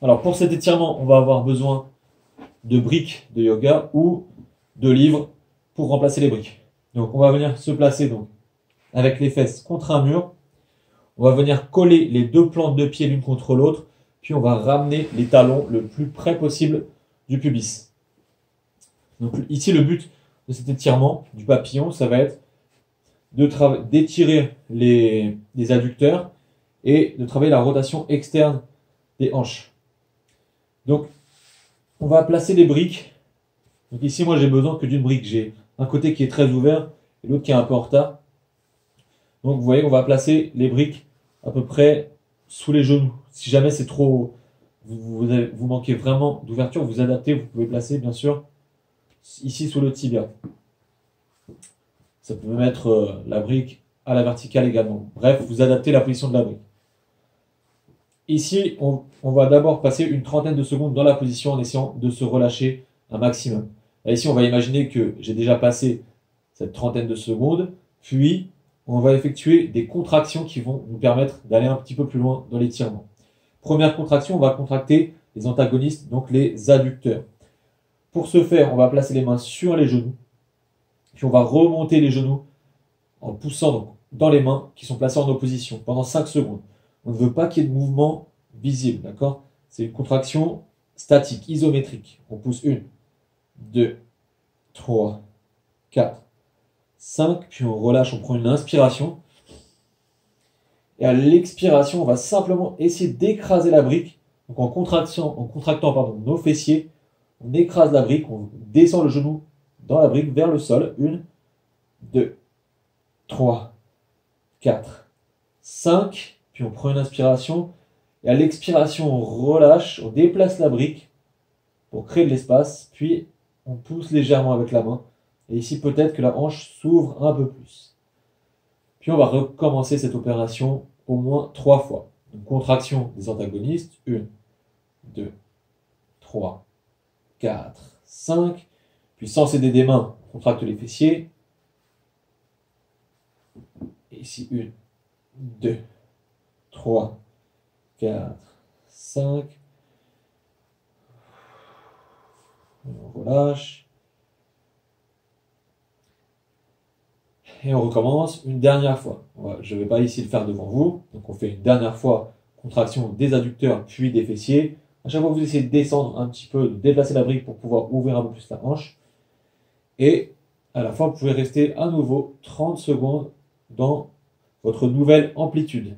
Alors pour cet étirement, on va avoir besoin de briques de yoga ou de livres pour remplacer les briques. Donc on va venir se placer donc, avec les fesses contre un mur. On va venir coller les deux plantes de pied l'une contre l'autre. Puis on va ramener les talons le plus près possible du pubis. Donc ici le but de cet étirement du papillon, ça va être d'étirer les adducteurs et de travailler la rotation externe des hanches. Donc, on va placer les briques. Donc ici, moi, j'ai besoin que d'une brique. J'ai un côté qui est très ouvert et l'autre qui est un peu en retard. Donc, vous voyez, on va placer les briques à peu près sous les genoux. Si jamais c'est trop, vous manquez vraiment d'ouverture, vous adaptez, vous pouvez placer, bien sûr, ici sous le tibia. Ça peut mettre la brique à la verticale également. Bref, vous adaptez la position de la brique. Ici, on va d'abord passer une trentaine de secondes dans la position en essayant de se relâcher un maximum. Là, ici, on va imaginer que j'ai déjà passé cette trentaine de secondes, puis on va effectuer des contractions qui vont nous permettre d'aller un petit peu plus loin dans l'étirement. Première contraction, on va contracter les antagonistes, donc les adducteurs. Pour ce faire, on va placer les mains sur les genoux, puis on va remonter les genoux en poussant donc, dans les mains qui sont placées en opposition pendant 5 secondes. On ne veut pas qu'il y ait de mouvement visible, d'accord? C'est une contraction statique, isométrique. On pousse 1, 2, 3, 4, 5, puis on relâche, on prend une inspiration. Et à l'expiration, on va simplement essayer d'écraser la brique. Donc en contractant nos fessiers, on écrase la brique, on descend le genou dans la brique vers le sol. 1, 2, 3, 4, 5. Puis on prend une inspiration. Et à l'expiration, on relâche, on déplace la brique pour créer de l'espace. Puis on pousse légèrement avec la main. Et ici, peut-être que la hanche s'ouvre un peu plus. Puis on va recommencer cette opération au moins 3 fois. Donc contraction des antagonistes. 1, 2, 3, 4, 5. Puis sans céder des mains, on contracte les fessiers. Et ici, 1, 2, 3, 4, 5. On relâche. Et on recommence une dernière fois. Je ne vais pas ici le faire devant vous. Donc on fait une dernière fois contraction des adducteurs puis des fessiers. À chaque fois, vous essayez de descendre un petit peu, de déplacer la brique pour pouvoir ouvrir un peu plus la hanche. Et à la fin, vous pouvez rester à nouveau 30 secondes dans votre nouvelle amplitude.